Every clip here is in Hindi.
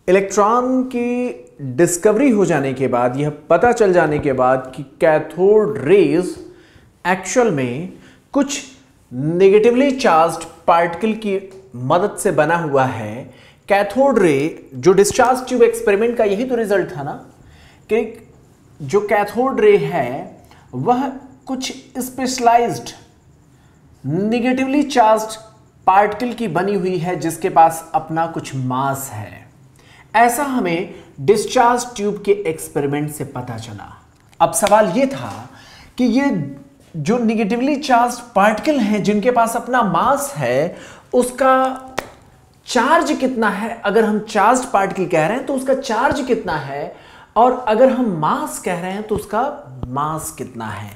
इलेक्ट्रॉन की डिस्कवरी हो जाने के बाद, यह पता चल जाने के बाद कि कैथोड रेज एक्चुअल में कुछ नेगेटिवली चार्ज्ड पार्टिकल की मदद से बना हुआ है। कैथोड रे जो डिस्चार्ज ट्यूब एक्सपेरिमेंट का यही तो रिजल्ट था ना, कि जो कैथोड रे है वह कुछ स्पेशलाइज्ड नेगेटिवली चार्ज्ड पार्टिकल की बनी हुई है जिसके पास अपना कुछ मास है। ऐसा हमें डिस्चार्ज ट्यूब के एक्सपेरिमेंट से पता चला। अब सवाल यह था कि ये जो नेगेटिवली चार्ज्ड पार्टिकल हैं जिनके पास अपना मास है, उसका चार्ज कितना है। अगर हम चार्ज पार्टिकल कह रहे हैं तो उसका चार्ज कितना है, और अगर हम मास कह रहे हैं तो उसका मास कितना है।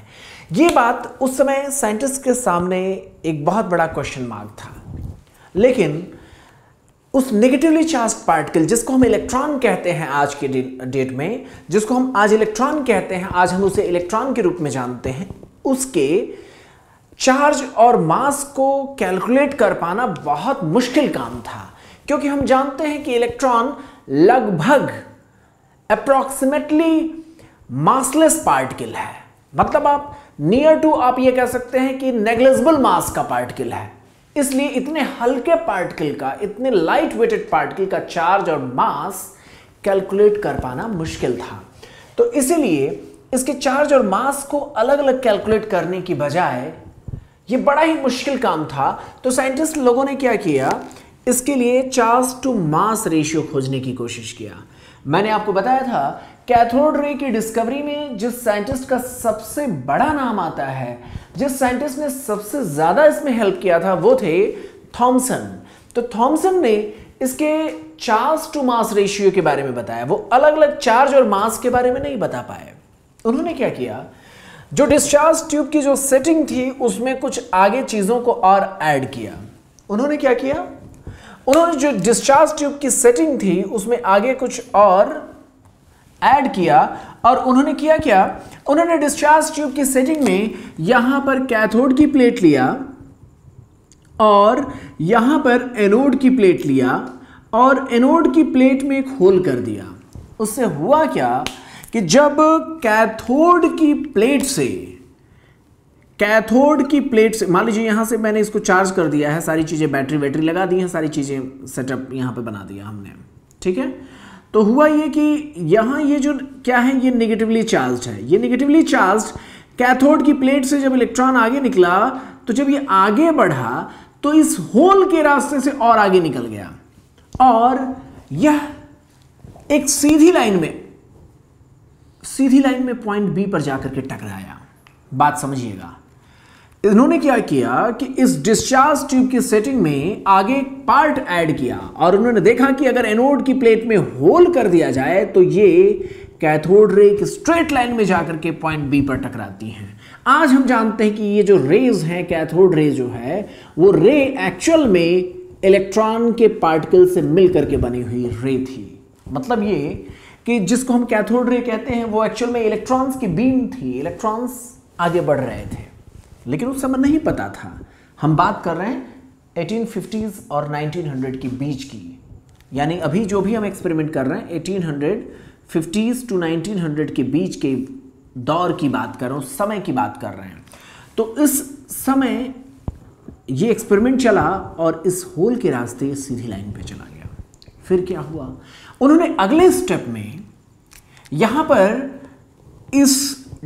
यह बात उस समय साइंटिस्ट के सामने एक बहुत बड़ा क्वेश्चन मार्क था। लेकिन उस नेगेटिवली चार्ज पार्टिकल जिसको हम इलेक्ट्रॉन कहते हैं आज के डेट में, जिसको हम आज इलेक्ट्रॉन कहते हैं, आज हम उसे इलेक्ट्रॉन के रूप में जानते हैं, उसके चार्ज और मास को कैलकुलेट कर पाना बहुत मुश्किल काम था। क्योंकि हम जानते हैं कि इलेक्ट्रॉन लगभग अप्रॉक्सीमेटली मासलेस पार्टिकल है। मतलब आप नियर टू आप ये कह सकते हैं कि नेग्लिजिबल मास का पार्टिकल है। इसलिए इतने हल्के पार्टिकल का, इतने लाइट वेटेड पार्टिकल का चार्ज और मास कैलकुलेट कर पाना मुश्किल था। तो इसीलिए इसके चार्ज और मास को अलग अलग कैलकुलेट करने की बजाय ये बड़ा ही मुश्किल काम था। तो साइंटिस्ट लोगों ने क्या किया, इसके लिए चार्ज टू मास रेशियो खोजने की कोशिश किया। मैंने आपको बताया था कैथोड रे की डिस्कवरी में जिस साइंटिस्ट का सबसे बड़ा नाम आता है, जिस साइंटिस्ट ने सबसे ज्यादा इसमें हेल्प किया था, वो थे थॉमसन। तो थॉमसन ने इसके चार्ज टू मास रेशियो के बारे में बताया। वो अलग अलग चार्ज और मास के बारे में नहीं बता पाए। उन्होंने क्या किया, जो डिस्चार्ज ट्यूब की जो सेटिंग थी उसमें कुछ आगे चीजों को और ऐड किया। उन्होंने क्या किया, उन्होंने जो डिस्चार्ज ट्यूब की सेटिंग थी उसमें आगे कुछ और ऐड किया। और उन्होंने किया क्या, उन्होंने डिस्चार्ज ट्यूब की सेटिंग में यहां पर कैथोड की प्लेट लिया और यहां पर एनोड की प्लेट लिया और एनोड की प्लेट में एक होल कर दिया। उससे हुआ क्या कि जब कैथोड की प्लेट से मान लीजिए यहां से मैंने इसको चार्ज कर दिया है, सारी चीजें बैटरी लगा दी हैं, सारी चीजें सेटअप यहां पे बना दिया हमने, ठीक है। तो हुआ ये कि यहां ये जो क्या है, ये नेगेटिवली चार्ज्ड है। ये नेगेटिवली चार्ज्ड कैथोड की प्लेट से जब इलेक्ट्रॉन आगे निकला, तो जब ये आगे बढ़ा तो इस होल के रास्ते से और आगे निकल गया और यह एक सीधी लाइन में पॉइंट बी पर जाकर के टकराया। बात समझिएगा, इन्होंने क्या किया कि इस डिस्चार्ज ट्यूब की सेटिंग में आगे एक पार्ट ऐड किया और उन्होंने देखा कि अगर एनोड की प्लेट में होल कर दिया जाए तो ये कैथोड रे की स्ट्रेट लाइन में जाकर के पॉइंट बी पर टकराती हैं। आज हम जानते हैं कि ये जो रेज हैं, कैथोड रे जो है, वो रे एक्चुअल में इलेक्ट्रॉन के पार्टिकल से मिलकर के बनी हुई रे थी। मतलब ये कि जिसको हम कैथोड रे कहते हैं वो एक्चुअल में इलेक्ट्रॉन्स की बीम थी। इलेक्ट्रॉन्स आगे बढ़ रहे थे, लेकिन उस समय नहीं पता था। हम बात कर रहे हैं 1850s और 1900 के बीच की, यानी अभी जो भी हम एक्सपेरिमेंट कर रहे हैं 1850s to 1900 के बीच के दौर की बात कर रहे हैं, उस समय की बात कर रहे हैं। तो इस समय ये एक्सपेरिमेंट चला और इस होल के रास्ते सीधी लाइन पे चला गया। फिर क्या हुआ, उन्होंने अगले स्टेप में यहां पर इस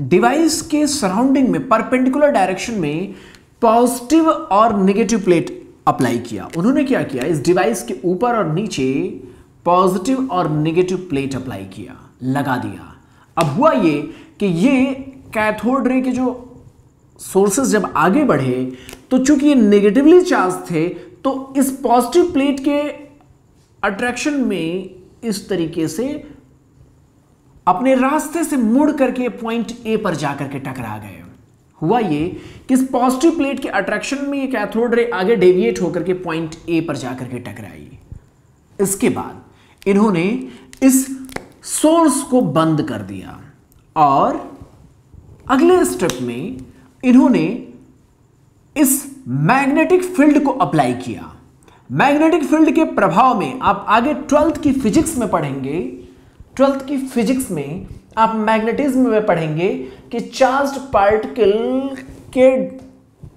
डिवाइस के सराउंडिंग में परपेंडिकुलर डायरेक्शन में पॉजिटिव और नेगेटिव प्लेट अप्लाई किया। उन्होंने क्या किया, इस डिवाइस के ऊपर और नीचे पॉजिटिव और नेगेटिव प्लेट अप्लाई किया, लगा दिया। अब हुआ ये कि ये कैथोड रे के जो सोर्सेस जब आगे बढ़े तो चूंकि ये नेगेटिवली चार्ज थे, तो इस पॉजिटिव प्लेट के अट्रैक्शन में इस तरीके से अपने रास्ते से मुड़ करके पॉइंट ए पर जाकर के टकरा गए। हुआ ये कि इस पॉजिटिव प्लेट के अट्रैक्शन में ये कैथोड रे आगे डेविएट होकर के पॉइंट ए पर जाकर के टकराई। इसके बाद इन्होंने इस सोर्स को बंद कर दिया और अगले स्टेप में इन्होंने इस मैग्नेटिक फील्ड को अप्लाई किया। मैग्नेटिक फील्ड के प्रभाव में आप आगे 12th की फिजिक्स में पढ़ेंगे, 12th की फिजिक्स में आप मैग्नेटिज्म में पढ़ेंगे कि चार्ज्ड पार्टिकल के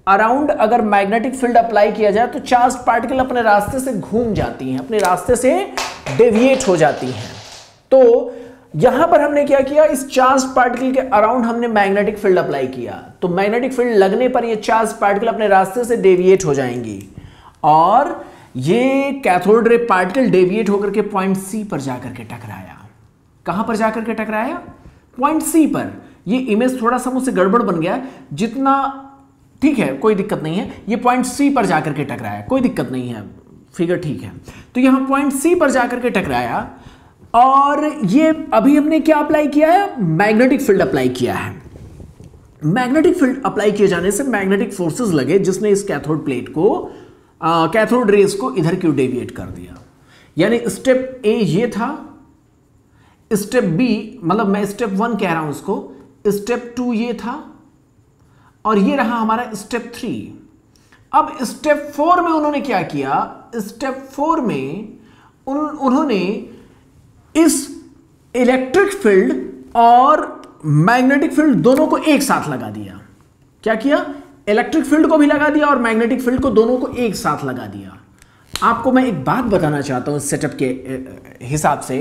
अराउंड अगर मैग्नेटिक फील्ड अप्लाई किया जाए तो चार्ज्ड पार्टिकल अपने रास्ते से घूम जाती हैं, अपने रास्ते से डेविएट हो जाती हैं। तो यहां पर हमने क्या किया, इस चार्ज पार्टिकल के अराउंड हमने मैग्नेटिक फील्ड अप्लाई किया, तो मैग्नेटिक फील्ड लगने पर ये चार्ज पार्टिकल अपने रास्ते से डेविएट हो जाएंगी और ये कैथोड रे पार्टिकल डेविएट होकर के पॉइंट सी पर जाकर के टकराया। कहां पर जाकर के टकराया? पॉइंट सी पर। ये इमेज थोड़ा सा मुझसे गड़बड़ बन गया, जितना ठीक है कोई दिक्कत नहीं है, ये पॉइंट सी पर जाकर के टकराया, कोई दिक्कत नहीं है, फिगर ठीक है। तो यहां पॉइंट सी पर जाकर के टकराया और ये अभी हमने क्या अप्लाई किया है? मैग्नेटिक फील्ड अप्लाई किया है। मैग्नेटिक फील्ड अप्लाई किए जाने से मैग्नेटिक फोर्सेस लगे जिसने इस कैथोड प्लेट को कैथोड रेस को इधर क्यों डेविएट कर दिया। यानी स्टेप ए ये था, स्टेप बी मतलब मैं स्टेप 1 कह रहा हूं उसको, स्टेप 2 ये था और ये रहा हमारा स्टेप 3। अब स्टेप 4 में उन्होंने क्या किया? स्टेप 4 में उन्होंने इस इलेक्ट्रिक फील्ड और मैग्नेटिक फील्ड दोनों को एक साथ लगा दिया। क्या किया? इलेक्ट्रिक फील्ड को भी लगा दिया और मैग्नेटिक फील्ड को दोनों को एक साथ लगा दिया। आपको मैं एक बात बताना चाहता हूं इस सेटअप के हिसाब से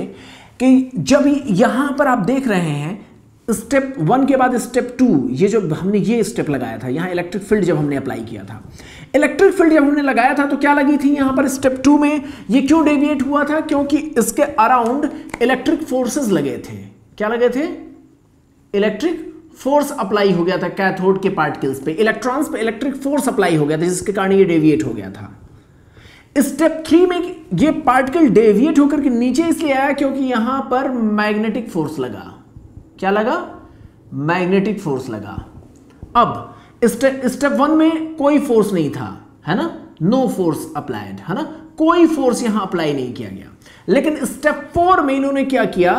कि जब यहां पर आप देख रहे हैं स्टेप 1 के बाद स्टेप 2, ये जो हमने ये स्टेप लगाया था, यहां इलेक्ट्रिक फील्ड जब हमने अप्लाई किया था, इलेक्ट्रिक फील्ड जब हमने लगाया था तो क्या लगी थी यहां पर स्टेप 2 में? ये क्यों डेविएट हुआ था? क्योंकि इसके अराउंड इलेक्ट्रिक फोर्सेस लगे थे। क्या लगे थे? इलेक्ट्रिक फोर्स अप्लाई हो गया था कैथोड के पार्टिकल्स पे, इलेक्ट्रॉन्स पे इलेक्ट्रिक फोर्स अप्लाई हो गया था जिसके कारण ये डेविएट हो गया था। स्टेप 3 में ये पार्टिकल डेविएट होकर के नीचे इसलिए आया क्योंकि यहां पर मैग्नेटिक फोर्स लगा। क्या लगा? मैग्नेटिक फोर्स लगा। अब स्टेप 1 में कोई फोर्स नहीं था, है ना, नो फोर्स अप्लाइड, है ना, कोई फोर्स यहां अप्लाई नहीं किया गया। लेकिन स्टेप 4 में इन्होंने क्या किया?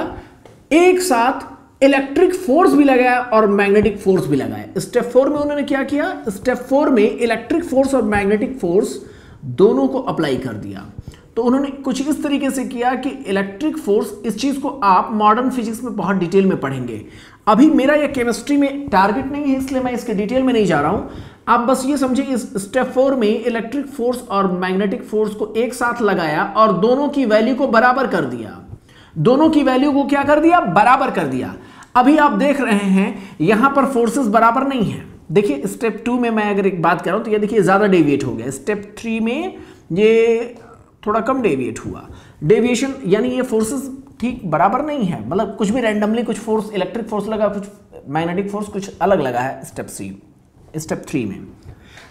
एक साथ इलेक्ट्रिक फोर्स भी लगाया और मैग्नेटिक फोर्स भी लगाया। स्टेप 4 में उन्होंने क्या किया? स्टेप 4 में इलेक्ट्रिक फोर्स और मैग्नेटिक फोर्स दोनों को अप्लाई कर दिया। तो उन्होंने कुछ इस तरीके से किया कि इलेक्ट्रिक फोर्स, इस चीज को आप मॉडर्न फिजिक्स में बहुत डिटेल में पढ़ेंगे। अभी मेरा ये केमिस्ट्री में टारगेट नहीं है इसलिए मैं इसके डिटेल में नहीं जा रहा हूं। आप बस ये समझिए इस स्टेप 4 में इलेक्ट्रिक फोर्स और मैग्नेटिक फोर्स को एक साथ लगाया और दोनों की वैल्यू को बराबर कर दिया। दोनों की वैल्यू को क्या कर दिया? बराबर कर दिया। अभी आप देख रहे हैं यहां पर फोर्सेस बराबर नहीं है। देखिए स्टेप 2 में मैं अगर एक बात कर रहा हूं तो ये देखिए ज्यादा डेविएट हो गया। स्टेप 3 में ये थोड़ा कम डेविएट हुआ। डेविएशन यानी ये फोर्सेस ठीक बराबर नहीं है, मतलब कुछ भी रैंडमली कुछ फोर्स, इलेक्ट्रिक फोर्स लगा, कुछ मैग्नेटिक फोर्स कुछ अलग लगा है स्टेप 3 में।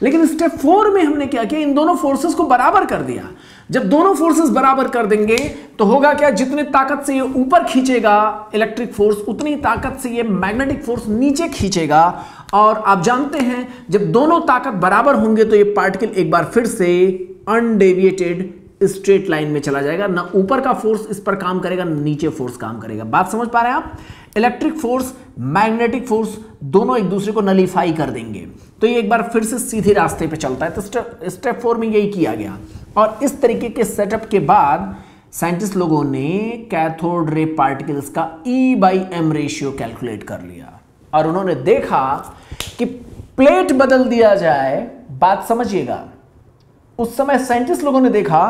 लेकिन स्टेप 4 में हमने क्या किया? इन दोनों फोर्सेस को बराबर कर दिया। जब दोनों फोर्सेस बराबर कर देंगे तो होगा क्या? जितनी ताकत से ये ऊपर खींचेगा इलेक्ट्रिक फोर्स, उतनी ताकत से ये मैग्नेटिक फोर्स नीचे खींचेगा। और आप जानते हैं जब दोनों ताकत बराबर होंगे तो ये पार्टिकल एक बार फिर से अनडेविएटेड स्ट्रेट लाइन में चला जाएगा। ना ऊपर का फोर्स इस पर काम करेगा, ना नीचे फोर्स काम करेगा। बात समझ पा रहे हैं आप? इलेक्ट्रिक फोर्स, मैग्नेटिक फोर्स दोनों एक दूसरे को नलीफाई कर देंगे तो ये एक बार फिर से सीधे रास्ते पे चलता है। तो स्टेप 4 में यही किया गया और इस तरीके के सेटअप के बाद साइंटिस्ट लोगों ने कैथोड रे पार्टिकल्स का E/m रेशियो कैलकुलेट कर लिया और उन्होंने देखा कि प्लेट बदल दिया जाए, बात समझिएगा, उस समय साइंटिस्ट लोगों ने देखा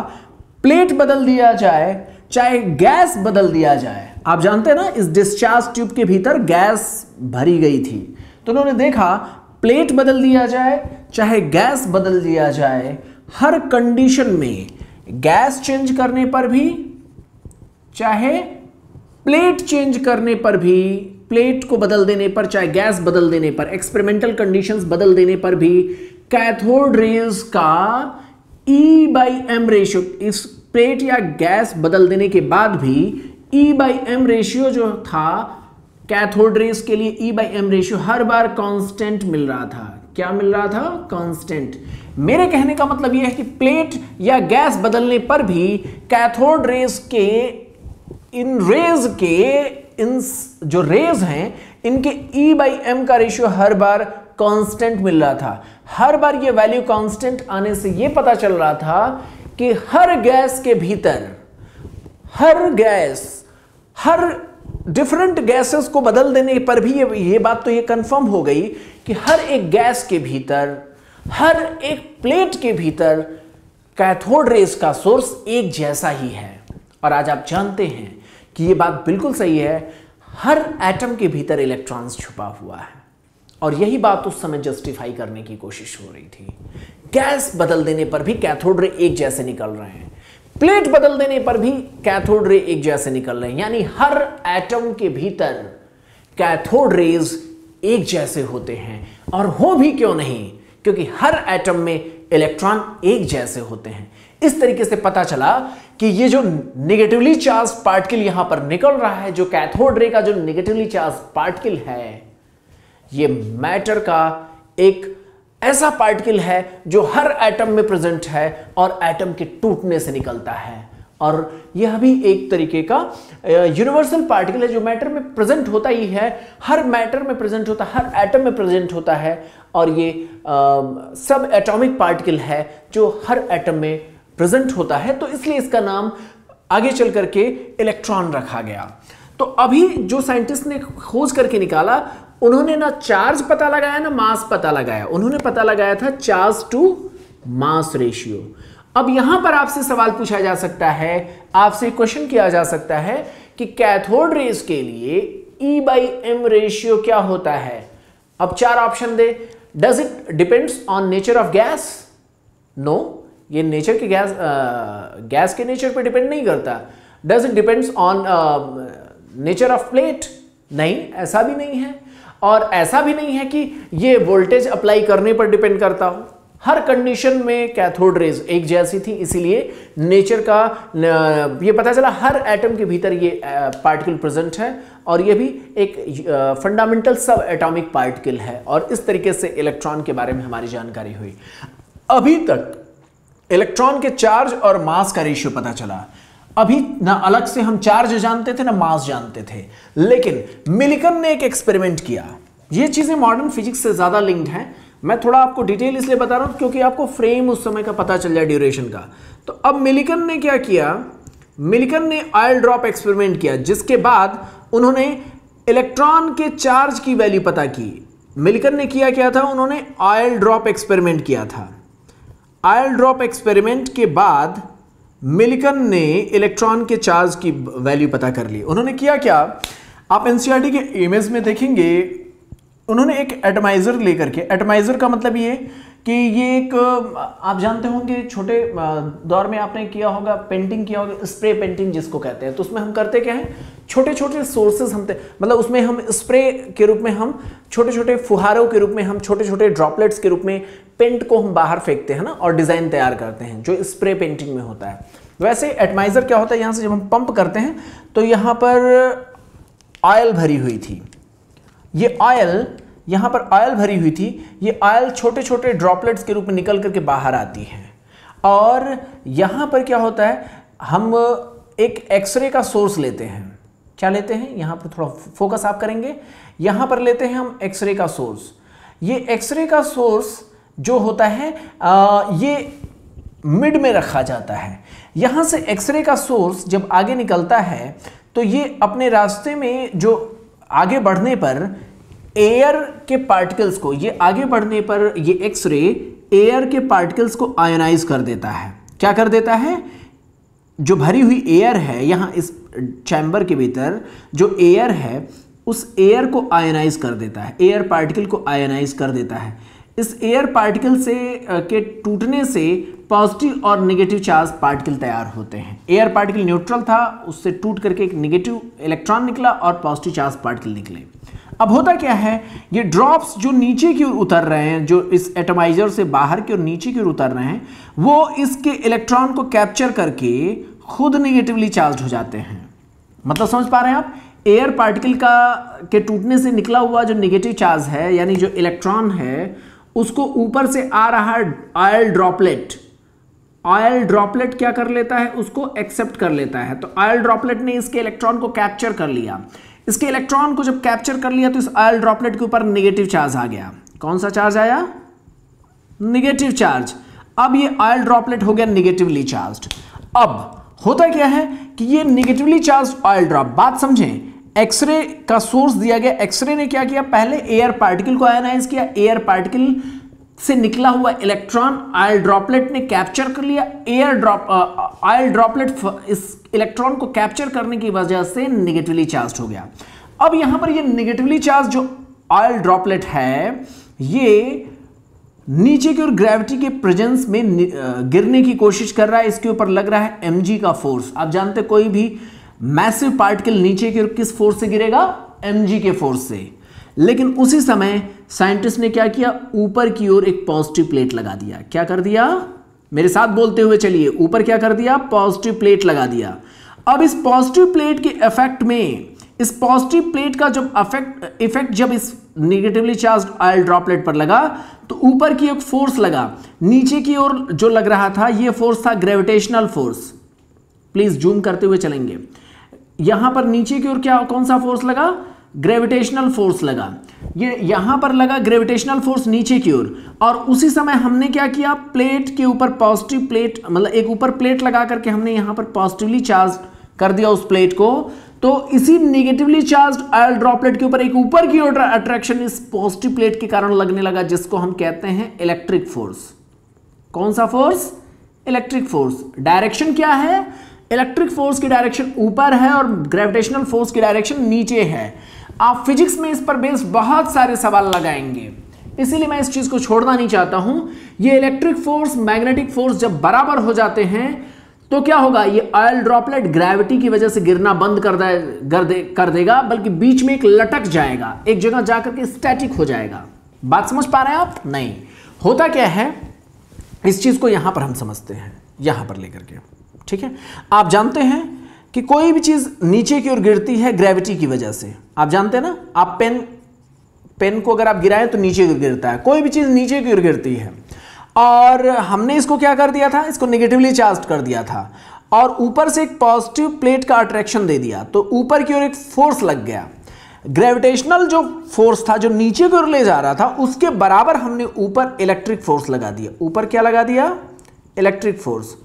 प्लेट बदल दिया जाए चाहे गैस बदल दिया जाए। आप जानते हैं ना इस डिस्चार्ज ट्यूब के भीतर गैस भरी गई थी, तो उन्होंने देखा प्लेट बदल दिया जाए चाहे गैस बदल दिया जाए, हर कंडीशन में गैस चेंज करने पर भी चाहे प्लेट चेंज करने पर भी, प्लेट को बदल देने पर चाहे गैस बदल देने पर, एक्सपेरिमेंटल कंडीशंस बदल देने पर भी कैथोड रेज का E/m रेशियो, इस प्लेट या गैस बदल देने के बाद भी E/m रेशियो जो था कैथोड रेज के लिए, E/m रेशियो हर बार कांस्टेंट मिल रहा था। क्या मिल रहा था? कांस्टेंट। मेरे कहने का मतलब यह है कि प्लेट या गैस बदलने पर भी कैथोड रेज के इन जो रेज हैं इनके E/m का रेशियो हर बार कांस्टेंट मिल रहा था। हर बार ये वैल्यू कांस्टेंट आने से ये पता चल रहा था कि हर गैस के भीतर, हर गैस, हर डिफरेंट गैसेस को बदल देने पर भी ये बात तो ये कंफर्म हो गई कि हर एक गैस के भीतर, हर एक प्लेट के भीतर कैथोड रेज का सोर्स एक जैसा ही है। और आज आप जानते हैं कि ये बात बिल्कुल सही है, हर एटम के भीतर इलेक्ट्रॉन्स छुपा हुआ है। और यही बात उस समय जस्टिफाई करने की कोशिश हो रही थी। गैस बदल देने पर भी कैथोड रे एक जैसे निकल रहे हैं, प्लेट बदल देने पर भी कैथोड रे एक जैसे निकल रहे हैं, यानी हर एटम के भीतर कैथोड रेज एक जैसे होते हैं। और हो भी क्यों नहीं, क्योंकि हर एटम में इलेक्ट्रॉन एक जैसे होते हैं। इस तरीके से पता चला कि ये जो नेगेटिवली चार्ज पार्टिकल यहां पर निकल रहा है, जो कैथोड रे का जो नेगेटिवली चार्ज पार्टिकल है, ये मैटर का एक ऐसा पार्टिकल है जो हर एटम में प्रेजेंट है और एटम के टूटने से निकलता है। और यह भी एक तरीके का यूनिवर्सल पार्टिकल है जो मैटर में प्रेजेंट होता ही है, हर मैटर में प्रेजेंट होता है, हर एटम में प्रेजेंट होता है। और ये सब एटॉमिक पार्टिकल है जो हर एटम में प्रेजेंट होता है, तो इसलिए इसका नाम आगे चल करके इलेक्ट्रॉन रखा गया। तो अभी जो साइंटिस्ट ने खोज करके निकाला, उन्होंने ना चार्ज पता लगाया ना मास पता लगाया, उन्होंने पता लगाया था चार्ज टू मास रेशियो। अब यहां पर आपसे सवाल पूछा जा सकता है, आपसे क्वेश्चन किया जा सकता है कि कैथोड रेज के लिए E/m रेशियो क्या होता है। अब चार ऑप्शन दे। Does it depends on nature of gas? No, ये नेचर के गैस के नेचर पे डिपेंड नहीं करता। Does it depends on nature of plate? नहीं, ऐसा भी नहीं है। और ऐसा भी नहीं है कि ये वोल्टेज अप्लाई करने पर डिपेंड करता हो। हर कंडीशन में कैथोड रेज एक जैसी थी, इसीलिए नेचर का ये पता चला हर एटम के भीतर ये पार्टिकल प्रेजेंट है और ये भी एक फंडामेंटल सब एटॉमिक पार्टिकल है। और इस तरीके से इलेक्ट्रॉन के बारे में हमारी जानकारी हुई। अभी तक इलेक्ट्रॉन के चार्ज और मास का रेशियो पता चला। अभी ना अलग से हम चार्ज जानते थे ना मास जानते थे, लेकिन मिलिकन ने एक एक्सपेरिमेंट किया। ये चीजें मॉडर्न फिजिक्स से ज्यादा लिंक्ड हैं। मैं थोड़ा आपको डिटेल इसलिए बता रहा हूं क्योंकि आपको फ्रेम उस समय का पता चल जाए ड्यूरेशन का। तो अब मिलिकन ने क्या किया, मिलिकन ने ऑयल ड्रॉप एक्सपेरिमेंट किया, जिसके बाद उन्होंने इलेक्ट्रॉन के चार्ज की वैल्यू पता की। मिलिकन ने किया क्या था, उन्होंने ऑयल ड्रॉप एक्सपेरिमेंट किया था। ऑयल ड्रॉप एक्सपेरिमेंट के बाद मिलिकन ने इलेक्ट्रॉन के चार्ज की वैल्यू पता कर ली। उन्होंने किया क्या, आप एनसीईआरटी के इमेज में देखेंगे, उन्होंने एक एटमाइजर लेकर के, एटमाइजर का मतलब ये कि ये एक, आप जानते होंगे छोटे दौर में आपने किया होगा, पेंटिंग किया होगा, स्प्रे पेंटिंग जिसको कहते हैं। तो उसमें हम करते क्या है, छोटे छोटे सोर्सेज हम मतलब उसमें हम स्प्रे के रूप में, हम छोटे छोटे फुहारों के रूप में, हम छोटे छोटे ड्रॉपलेट्स के रूप में पेंट को हम बाहर फेंकते हैं ना, और डिजाइन तैयार करते हैं, जो स्प्रे पेंटिंग में होता है। वैसे एटमाइजर क्या होता है, यहां से जब हम पंप करते हैं तो यहां पर ऑयल भरी हुई थी, ये ऑयल यहां पर ऑयल भरी हुई थी, ये ऑयल छोटे छोटे ड्रॉपलेट्स के रूप में निकल करके बाहर आती है। और यहां पर क्या होता है, हम एक एक्सरे का सोर्स लेते हैं। क्या लेते हैं, यहां पर थोड़ा फोकस आप करेंगे, यहां पर लेते हैं हम एक्सरे का सोर्स। ये एक्सरे का सोर्स जो होता है ये मिड में रखा जाता है। यहां से एक्सरे का सोर्स जब आगे निकलता है तो ये अपने रास्ते में जो आगे बढ़ने पर एयर के पार्टिकल्स को, ये आगे बढ़ने पर ये एक्सरे एयर के पार्टिकल्स को आयनाइज कर देता है। क्या कर देता है, जो भरी हुई एयर है यहां इस चैम्बर के भीतर जो एयर है, उस एयर को आयनाइज कर देता है, एयर पार्टिकल को आयनाइज कर देता है। इस एयर पार्टिकल से के टूटने से पॉजिटिव और नेगेटिव चार्ज पार्टिकल तैयार होते हैं। एयर पार्टिकल न्यूट्रल था, उससे टूट करके एक नेगेटिव इलेक्ट्रॉन निकला और पॉजिटिव चार्ज पार्टिकल निकले। अब होता क्या है, ये ड्रॉप्स जो नीचे की ओर उतर रहे हैं, जो इस एटमाइजर से बाहर की ओर नीचे की ओर उतर रहे हैं, वो इसके इलेक्ट्रॉन को कैप्चर करके खुद नेगेटिवली चार्ज हो जाते हैं। मतलब समझ पा रहे हैं आप, एयर पार्टिकल के टूटने से निकला हुआ जो नेगेटिव चार्ज है, यानी जो इलेक्ट्रॉन है, उसको ऊपर से आ रहा ऑयल ड्रॉपलेट, ऑयल ड्रॉपलेट क्या कर लेता है, उसको एक्सेप्ट कर लेता है। तो ऑयल ड्रॉपलेट ने इसके इलेक्ट्रॉन को कैप्चर कर लिया। इसके इलेक्ट्रॉन को जब कैप्चर कर लिया तो इस ऑयल ड्रॉपलेट के ऊपर नेगेटिव चार्ज आ गया। कौन सा चार्ज आया, नेगेटिव चार्ज। अब ये ऑयल ड्रॉपलेट हो गया नेगेटिवली चार्ज्ड। अब होता क्या है कि ये नेगेटिवली चार्ज्ड ऑयल ड्रॉप, बात समझें, एक्सरे का सोर्स दिया गया, एक्सरे ने क्या किया, पहले एयर पार्टिकल को आयनाइज किया, एयर पार्टिकल से निकला हुआ इलेक्ट्रॉन ऑयल ड्रॉपलेट ने कैप्चर कर लिया, ऑयल ड्रॉपलेट इस इलेक्ट्रॉन को कैप्चर करने की वजह से नेगेटिवली चार्ज्ड हो गया। अब यहां पर ये नेगेटिवली चार्ज जो ऑयल ड्रॉपलेट है ये नीचे की ओर ग्रेविटी के प्रेजेंस में गिरने की कोशिश कर रहा है, इसके ऊपर लग रहा है mg का फोर्स। आप जानते कोई भी मैसिव पार्टिकल नीचे की ओर किस फोर्स से गिरेगा, mg के फोर्स से। लेकिन उसी समय साइंटिस्ट ने क्या किया, ऊपर की ओर एक पॉजिटिव प्लेट लगा दिया। क्या कर दिया, मेरे साथ बोलते हुए चलिए, ऊपर क्या कर दिया, पॉजिटिव प्लेट लगा दिया। अब इस पॉजिटिव प्लेट के इफेक्ट में, इस पॉजिटिव प्लेट का जब इफेक्ट जब इस नेगेटिवली चार्ज्ड ऑयल ड्रॉपलेट पर लगा तो ऊपर की एक फोर्स लगा, नीचे की ओर जो लग रहा था ये फोर्स था ग्रेविटेशनल फोर्स। प्लीज जूम करते हुए चलेंगे, यहां पर नीचे की ओर क्या, कौन सा फोर्स लगा, ग्रेविटेशनल फोर्स लगा। ये यहां पर लगा ग्रेविटेशनल फोर्स नीचे की ओर, और उसी समय हमने क्या किया, प्लेट के ऊपर पॉजिटिव प्लेट, मतलब एक ऊपर प्लेट लगा करके हमने यहां पर पॉजिटिवली चार्ज कर दिया उस प्लेट को। तो इसी नेगेटिवली चार्ज्ड ऑयल ड्रॉपलेट के ऊपर एक ऊपर की ओर अट्रैक्शन इस पॉजिटिव प्लेट के कारण लगने लगा, जिसको हम कहते हैं इलेक्ट्रिक फोर्स। कौन सा फोर्स, इलेक्ट्रिक फोर्स। डायरेक्शन क्या है, इलेक्ट्रिक फोर्स की डायरेक्शन ऊपर है और ग्रेविटेशनल फोर्स की डायरेक्शन नीचे है। आप फिजिक्स में इस पर बेस्ड बहुत सारे सवाल लगाएंगे, इसीलिए मैं इस चीज को छोड़ना नहीं चाहता हूं। ये इलेक्ट्रिक फोर्स मैग्नेटिक फोर्स जब बराबर हो जाते हैं तो क्या होगा, ये ऑयल ड्रॉपलेट ग्रेविटी की वजह से गिरना बंद कर देगा, बल्कि बीच में एक लटक जाएगा, एक जगह जाकर के स्टैटिक हो जाएगा। बात समझ पा रहे हैं आप, नहीं। होता क्या है, इस चीज को यहां पर हम समझते हैं, यहां पर लेकर के, ठीक है। आप जानते हैं कि कोई भी चीज नीचे की ओर गिरती है ग्रेविटी की वजह से। आप जानते हैं ना, आप पेन को अगर आप गिराएं तो नीचे की ओर गिरता है, कोई भी चीज नीचे की ओर गिरती है। और हमने इसको क्या कर दिया था, इसको नेगेटिवली चार्ज कर दिया था और ऊपर से एक पॉजिटिव प्लेट का अट्रैक्शन दे दिया, तो ऊपर की ओर एक फोर्स लग गया। ग्रेविटेशनल जो फोर्स था जो नीचे की ओर ले जा रहा था, उसके बराबर हमने ऊपर इलेक्ट्रिक फोर्स लगा दिया। ऊपर क्या लगा दिया, इलेक्ट्रिक फोर्स,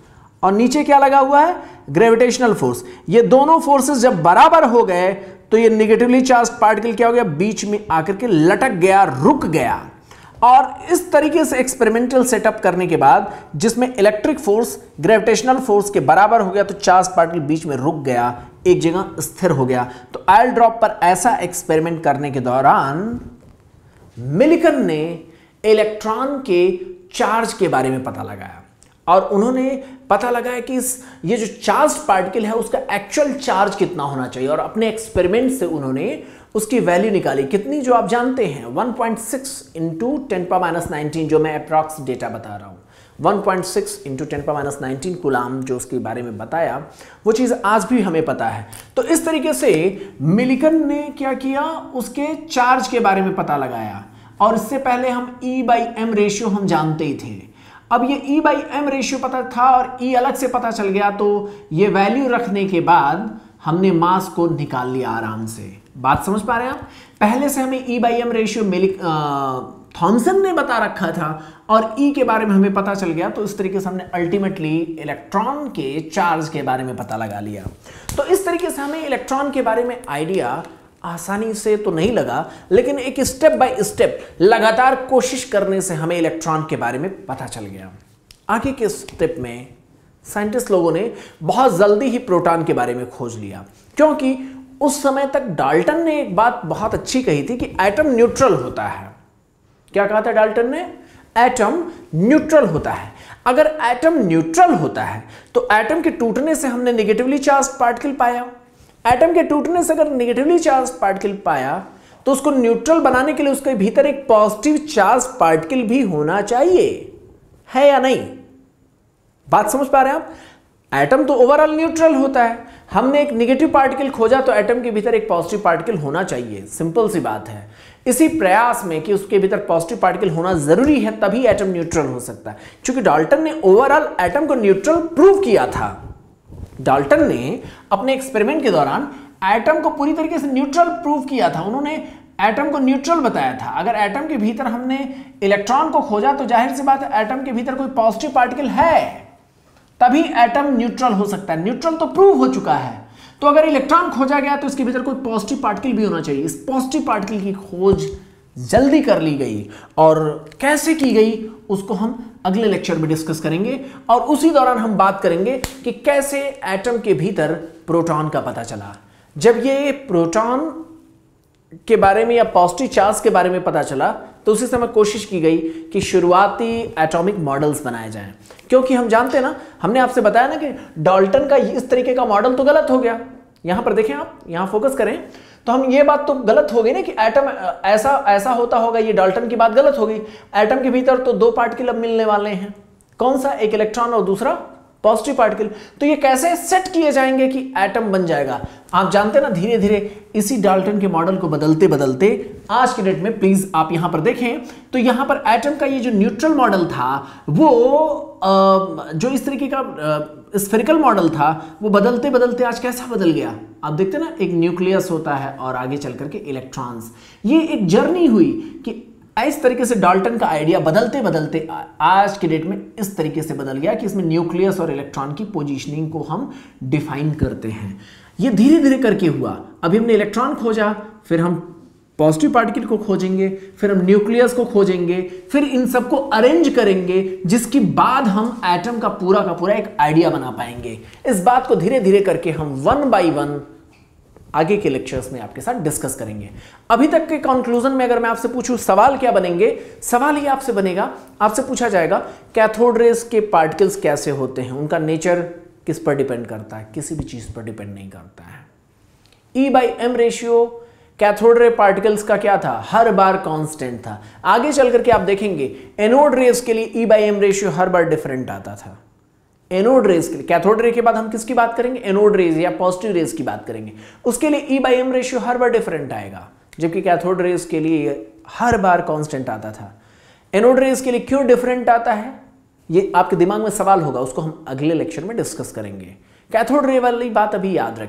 और नीचे क्या लगा हुआ है, ग्रेविटेशनल फोर्स। ये दोनों फोर्सेस जब बराबर हो गए तो ये नेगेटिवली चार्ज पार्टिकल क्या हो गया, बीच में आकर के लटक गया, रुक गया। और इस तरीके से एक्सपेरिमेंटल सेटअप करने के बाद, जिसमें इलेक्ट्रिक फोर्स ग्रेविटेशनल फोर्स के बराबर हो गया, तो चार्ज पार्टिकल बीच में रुक गया, एक जगह स्थिर हो गया। तो ऑयल ड्रॉप पर ऐसा एक्सपेरिमेंट करने के दौरान मिलिकन ने इलेक्ट्रॉन के चार्ज के बारे में पता लगाया, और उन्होंने पता लगाया कि ये जो चार्ज पार्टिकल है उसका एक्चुअल चार्ज कितना होना चाहिए, और अपने एक्सपेरिमेंट से उन्होंने उसकी वैल्यू निकाली। कितनी, जो आप जानते हैं 1.6 इंटू 10⁻19, जो मैं अप्रॉक्स डेटा बता रहा हूं, 1.6 इंटू 10⁻19 कूलाम, जो उसके बारे में बताया, वो चीज़ आज भी हमें पता है। तो इस तरीके से मिलिकन ने क्या किया, उसके चार्ज के बारे में पता लगाया। और इससे पहले हम E/m रेशियो हम जानते ही थे। अब ये E/m रेशियो पता था और E अलग से पता चल गया, तो ये वैल्यू रखने के बाद हमने मास को निकाल लिया आराम से। बात समझ पा रहे हैं आप, पहले से हमें E/m रेशियो थॉमसन ने बता रखा था और E के बारे में हमें पता चल गया, तो इस तरीके से हमने अल्टीमेटली इलेक्ट्रॉन के चार्ज के बारे में पता लगा लिया। तो इस तरीके से हमें इलेक्ट्रॉन के बारे में आइडिया आसानी से तो नहीं लगा, लेकिन एक स्टेप बाय स्टेप लगातार कोशिश करने से हमें इलेक्ट्रॉन के बारे में पता चल गया। आगे के स्टेप में साइंटिस्ट लोगों ने बहुत जल्दी ही प्रोटॉन के बारे में खोज लिया, क्योंकि उस समय तक डाल्टन ने एक बात बहुत अच्छी कही थी कि एटम न्यूट्रल होता है। क्या कहा था डाल्टन ने, एटम न्यूट्रल होता है। अगर एटम न्यूट्रल होता है तो एटम के टूटने से हमने नेगेटिवली चार्ज पार्टिकल पाया। एटम के टूटने से अगर नेगेटिवली चार्ज पार्टिकल पाया तो उसको न्यूट्रल बनाने के लिए उसके भीतर एक पॉजिटिव चार्ज पार्टिकल भी होना चाहिए, है या नहीं। बात समझ पा रहे हैं आप, एटम तो ओवरऑल न्यूट्रल होता है, हमने एक नेगेटिव पार्टिकल खोजा तो एटम के भीतर एक पॉजिटिव पार्टिकल होना चाहिए, सिंपल सी बात है। इसी प्रयास में कि उसके भीतर पॉजिटिव पार्टिकल होना जरूरी है, तभी एटम न्यूट्रल हो सकता है। क्योंकि डाल्टन ने ओवरऑल एटम को न्यूट्रल प्रूव किया था। डाल्टन ने अपने एक्सपेरिमेंट के दौरान एटम को पूरी तरीके से न्यूट्रल प्रूव किया था। उन्होंने एटम को न्यूट्रल बताया था। अगर एटम के भीतर हमने इलेक्ट्रॉन को खोजा तो जाहिर सी बात है एटम के भीतर कोई पॉजिटिव पार्टिकल है, तभी एटम न्यूट्रल हो सकता है। न्यूट्रल तो प्रूव हो चुका है, तो अगर इलेक्ट्रॉन खोजा गया तो इसके भीतर कोई पॉजिटिव पार्टिकल भी होना चाहिए। इस पॉजिटिव पार्टिकल की खोज जल्दी कर ली गई, और कैसे की गई उसको हम अगले लेक्चर में डिस्कस करेंगे, और उसी दौरान हम बात करेंगे कि कैसे एटम के भीतर प्रोटॉन का पता चला। जब ये प्रोटॉन के बारे में या पॉजिटिव चार्ज के बारे में पता चला तो उसी समय कोशिश की गई कि शुरुआती एटॉमिक मॉडल्स बनाए जाएं, क्योंकि हम जानते हैं ना, हमने आपसे बताया ना कि डाल्टन का इस तरीके का मॉडल तो गलत हो गया। यहां पर देखें, आप यहां फोकस करें तो हम ये बात तो गलत हो गई ना कि एटम ऐसा होता होगा, ये डाल्टन की बात गलत हो गई। एटम के भीतर तो दो पार्टिकल अब मिलने वाले हैं, कौन सा, एक इलेक्ट्रॉन और दूसरा पॉजिटिव पार्टिकल। तो ये कैसे सेट किए जाएंगे कि एटम बन जाएगा। आप जानते हैं ना, धीरे धीरे इसी डाल्टन के मॉडल को बदलते बदलते आज के डेट में, प्लीज आप यहां पर देखें तो यहां पर एटम का ये जो न्यूट्रल मॉडल था वो जो इस तरीके का स्फेरिकल मॉडल था वो बदलते बदलते आज कैसा बदल गया। आप देखते हैं ना, एक न्यूक्लियस होता है और आगे चल करके इलेक्ट्रॉन्स। ये एक जर्नी हुई कि इस तरीके से डाल्टन का आइडिया बदलते बदलते आज के डेट में इस तरीके से बदल गया कि इसमें न्यूक्लियस और इलेक्ट्रॉन की पोजीशनिंग को हम डिफाइन करते हैं। ये धीरे धीरे करके हुआ। अभी हमने इलेक्ट्रॉन खोजा, फिर हम पॉजिटिव पार्टिकल को खोजेंगे, फिर हम न्यूक्लियस को खोजेंगे, फिर इन सबको अरेंज करेंगे, जिसके बाद हम एटम का पूरा एक आइडिया बना पाएंगे। इस बात को धीरे धीरे करके हम 1 बाय 1 आगे के लेक्चर्स में आपके साथ डिस्कस करेंगे। अभी तक के कंक्लूजन में अगर मैं आपसे पूछूं सवाल क्या बनेंगे, सवाल ये आपसे बनेगा, आपसे पूछा जाएगा कैथोड रेज के पार्टिकल्स कैसे होते हैं, उनका नेचर किस पर डिपेंड करता है, किसी भी चीज पर डिपेंड नहीं करता है। E/m ratio cathode ray particles का क्या था, हर बार कांस्टेंट था। आगे चल करके आप देखेंगे एनोड रेज के लिए E/m रेशियो हर बार डिफरेंट आता था। एनोड रेज के लिए, कैथोड रे के बाद हम किसकी बात करेंगे, एनोड रेज या पॉजिटिव रेज की बात करेंगे, उसके लिए E/m रेशियो हर बार डिफरेंट आएगा, जबकि कैथोड रेज के लिए हर बार कांस्टेंट आता था। एनोड रेज के लिए क्यों डिफरेंट आता है, ये आपके दिमाग में सवाल होगा, उसको हम अगले लेक्चर में डिस्कस करेंगे। कैथोड रे वाली बात अभी याद रखें।